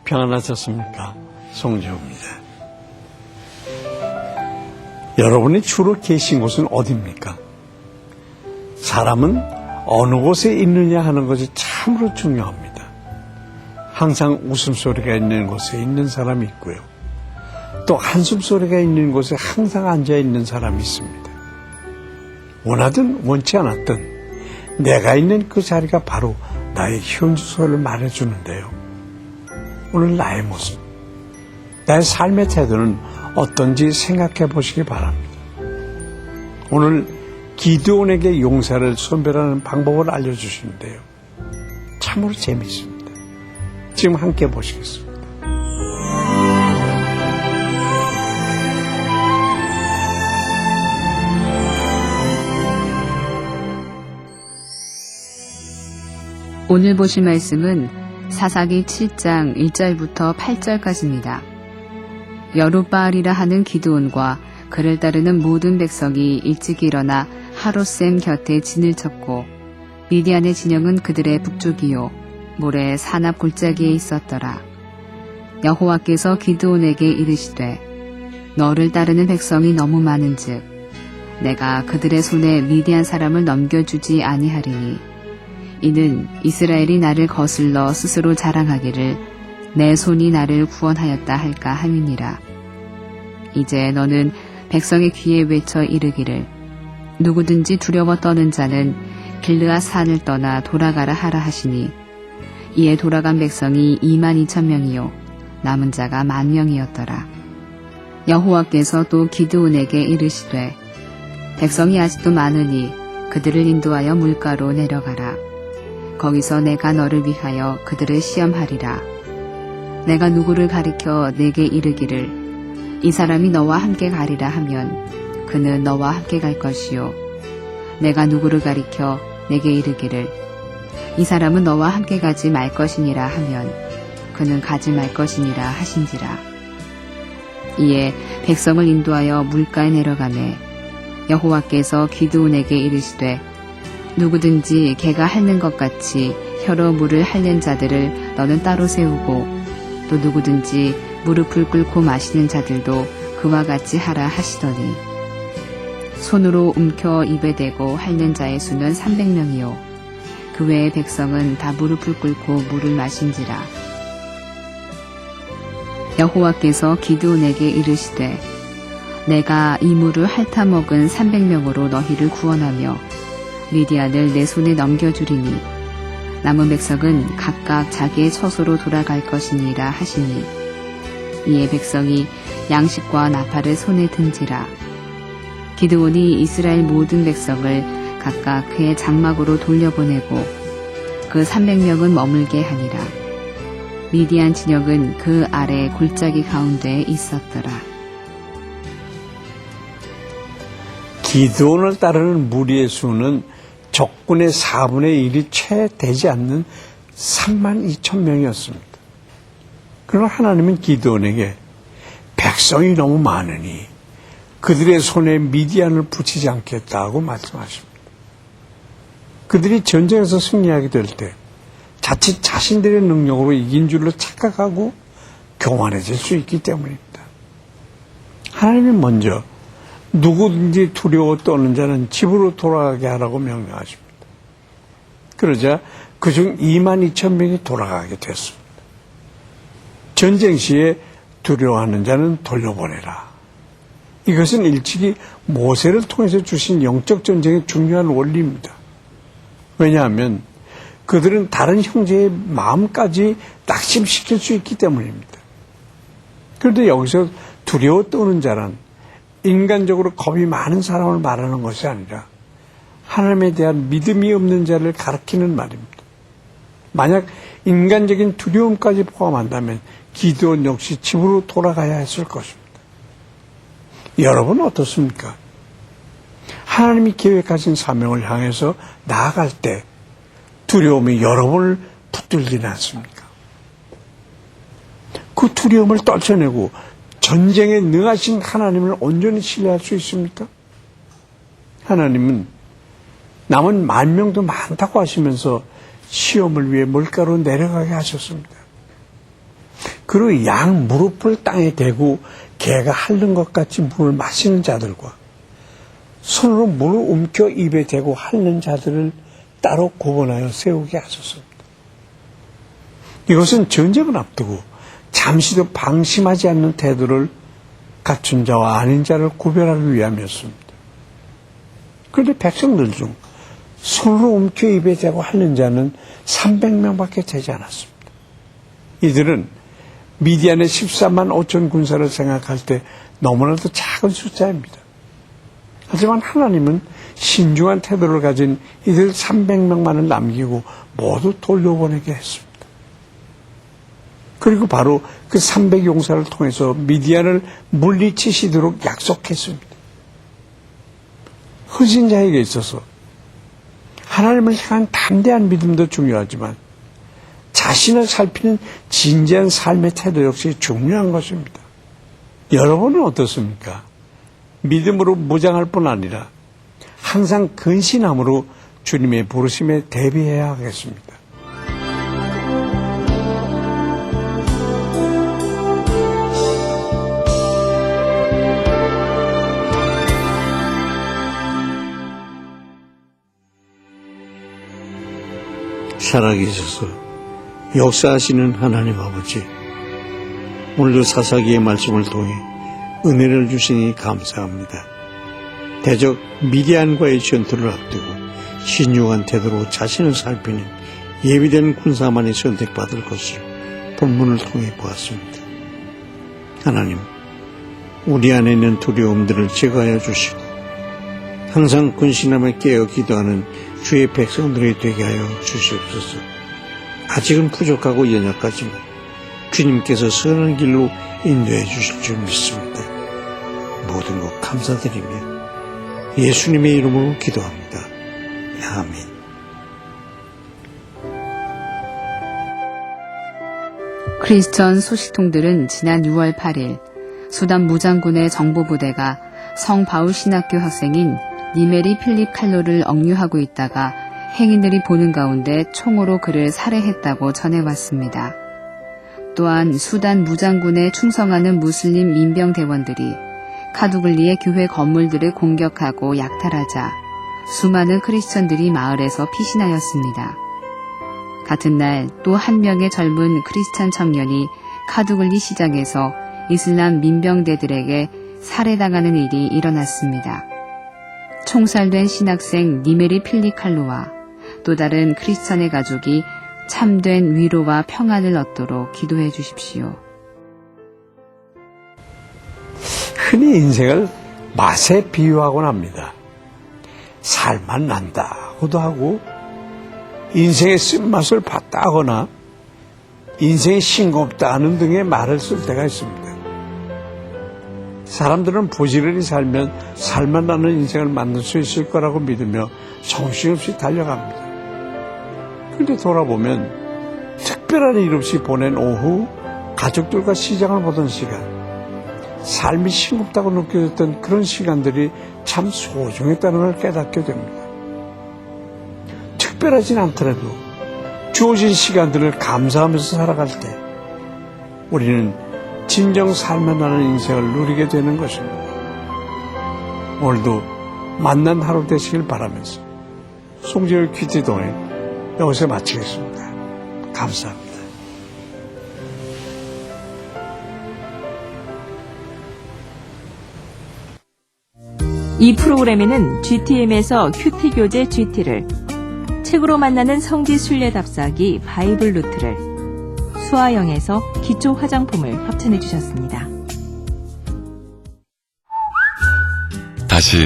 평안하셨습니까? 송지호입니다. 여러분이 주로 계신 곳은 어디입니까? 사람은 어느 곳에 있느냐 하는 것이 참으로 중요합니다. 항상 웃음소리가 있는 곳에 있는 사람이 있고요. 또 한숨소리가 있는 곳에 항상 앉아있는 사람이 있습니다. 원하든 원치 않았든 내가 있는 그 자리가 바로 나의 현주소를 말해주는데요. 오늘 나의 모습, 나의 삶의 태도는 어떤지 생각해 보시기 바랍니다. 오늘 기드온에게 용사를 선별하는 방법을 알려주시는데요. 참으로 재미있습니다. 지금 함께 보시겠습니다. 오늘 보실 말씀은 사사기 7장 1절부터 8절까지입니다. 여룻바알이라 하는 기드온과 그를 따르는 모든 백성이 일찍 일어나 하롯셈 곁에 진을 쳤고 미디안의 진영은 그들의 북쪽이요 모래 산앞 골짜기에 있었더라. 여호와께서 기드온에게 이르시되 너를 따르는 백성이 너무 많은즉 내가 그들의 손에 미디안 사람을 넘겨주지 아니하리니 이는 이스라엘이 나를 거슬러 스스로 자랑하기를 내 손이 나를 구원하였다 할까 함이니라. 이제 너는 백성의 귀에 외쳐 이르기를 누구든지 두려워 떠는 자는 길르앗 산을 떠나 돌아가라 하라 하시니 이에 돌아간 백성이 22,000명이요 남은 자가 10,000명이었더라. 여호와께서 또 기드온에게 이르시되 백성이 아직도 많으니 그들을 인도하여 물가로 내려가라. 거기서 내가 너를 위하여 그들을 시험하리라. 내가 누구를 가리켜 내게 이르기를 이 사람이 너와 함께 가리라 하면 그는 너와 함께 갈 것이요 내가 누구를 가리켜 내게 이르기를 이 사람은 너와 함께 가지 말 것이니라 하면 그는 가지 말 것이니라 하신지라. 이에 백성을 인도하여 물가에 내려가매 여호와께서 기드온에게 이르시되 누구든지 개가 핥는 것 같이 혀로 물을 핥는 자들을 너는 따로 세우고 또 누구든지 무릎을 꿇고 마시는 자들도 그와 같이 하라 하시더니 손으로 움켜 입에 대고 핥는 자의 수는 300명이요 그 외의 백성은 다 무릎을 꿇고 물을 마신지라. 여호와께서 기드온에게 이르시되 내가 이 물을 핥아 먹은 300명으로 너희를 구원하며 미디안을 내 손에 넘겨주리니 남은 백성은 각각 자기의 처소로 돌아갈 것이니라 하시니 이에 백성이 양식과 나팔을 손에 든지라. 기드온이 이스라엘 모든 백성을 각각 그의 장막으로 돌려보내고 그 300명은 머물게 하니라. 미디안 진영은 그 아래 골짜기 가운데에 있었더라. 기드온을 따르는 무리의 수는 적군의 4분의 1이 채 되지 않는 32,000명이었습니다. 그러나 하나님은 기드온에게 백성이 너무 많으니 그들의 손에 미디안을 붙이지 않겠다고 말씀하십니다. 그들이 전쟁에서 승리하게 될 때 자칫 자신들의 능력으로 이긴 줄로 착각하고 교만해질 수 있기 때문입니다. 하나님은 먼저 누구든지 두려워 떠는 자는 집으로 돌아가게 하라고 명령하십니다. 그러자 그중 22,000명이 돌아가게 됐습니다. 전쟁 시에 두려워하는 자는 돌려보내라. 이것은 일찍이 모세를 통해서 주신 영적 전쟁의 중요한 원리입니다. 왜냐하면 그들은 다른 형제의 마음까지 낙심시킬 수 있기 때문입니다. 그런데 여기서 두려워 떠는 자란 인간적으로 겁이 많은 사람을 말하는 것이 아니라 하나님에 대한 믿음이 없는 자를 가리키는 말입니다. 만약 인간적인 두려움까지 포함한다면 기드온 역시 집으로 돌아가야 했을 것입니다. 여러분은 어떻습니까? 하나님이 계획하신 사명을 향해서 나아갈 때 두려움이 여러분을 붙들지는 않습니까? 그 두려움을 떨쳐내고 전쟁에 능하신 하나님을 온전히 신뢰할 수 있습니까? 하나님은 남은 10,000명도 많다고 하시면서 시험을 위해 물가로 내려가게 하셨습니다. 그리고 양 무릎을 땅에 대고 개가 핥는 것 같이 물을 마시는 자들과 손으로 물을 움켜 입에 대고 핥는 자들을 따로 구분하여 세우게 하셨습니다. 이것은 전쟁을 앞두고 잠시도 방심하지 않는 태도를 갖춘 자와 아닌 자를 구별하기 위함이었습니다. 그런데 백성들 중 손으로 움켜 입에 대고 핥는 자는 300명밖에 되지 않았습니다. 이들은 미디안의 14만 5천 군사를 생각할 때 너무나도 작은 숫자입니다. 하지만 하나님은 신중한 태도를 가진 이들 300명만을 남기고 모두 돌려보내게 했습니다. 그리고 바로 그 300용사를 통해서 미디안을 물리치시도록 약속했습니다. 헌신자에게 있어서 하나님을 향한 담대한 믿음도 중요하지만 자신을 살피는 진지한 삶의 태도 역시 중요한 것입니다. 여러분은 어떻습니까? 믿음으로 무장할 뿐 아니라 항상 근신함으로 주님의 부르심에 대비해야 하겠습니다. 살아계셔서 역사하시는 하나님 아버지, 오늘도 사사기의 말씀을 통해 은혜를 주시니 감사합니다. 대적 미디안과의 전투를 앞두고 신중한 태도로 자신을 살피는 예비된 군사만이 선택받을 것을 본문을 통해 보았습니다. 하나님, 우리 안에 있는 두려움들을 제거하여 주시고 항상 근신함에 깨어 기도하는 주의 백성들이 되게 하여 주시옵소서. 아직은 부족하고 연약하지만 주님께서 선한 길로 인도해 주실 줄 믿습니다. 모든 것 감사드리며 예수님의 이름으로 기도합니다. 아멘. 크리스천 소식통들은 지난 6월 8일 수단 무장군의 정보부대가 성 바울 신학교 학생인 니메리 필립 칼로를 억류하고 있다가 행인들이 보는 가운데 총으로 그를 살해했다고 전해왔습니다. 또한 수단 무장군에 충성하는 무슬림 민병대원들이 카두글리의 교회 건물들을 공격하고 약탈하자 수많은 크리스천들이 마을에서 피신하였습니다. 같은 날 또 한 명의 젊은 크리스찬 청년이 카두글리 시장에서 이슬람 민병대들에게 살해당하는 일이 일어났습니다. 총살된 신학생 니메리 필립 칼로와 또 다른 크리스찬의 가족이 참된 위로와 평안을 얻도록 기도해 주십시오. 흔히 인생을 맛에 비유하곤 합니다. 살맛 난다고도 하고 인생의 쓴맛을 봤다 하거나 인생이 싱겁다 하는 등의 말을 쓸 때가 있습니다. 사람들은 부지런히 살면 살맛 나는 인생을 만들 수 있을 거라고 믿으며 정신없이 달려갑니다. 그런데 돌아보면 특별한 일 없이 보낸 오후 가족들과 시장을 보던 시간, 삶이 싱겁다고 느껴졌던 그런 시간들이 참 소중했다는 걸 깨닫게 됩니다. 특별하진 않더라도 주어진 시간들을 감사하면서 살아갈 때 우리는 진정 살맛 나는 인생을 누리게 되는 것입니다. 오늘도 만난 하루 되시길 바라면서 송지열 퀴즈동에 여기서 마치겠습니다. 감사합니다. 이 프로그램에는 GTM에서 큐티 교재 GT를, 책으로 만나는 성지 순례 답사기 바이블 루트를, 수아영에서 기초 화장품을 협찬해 주셨습니다. 다시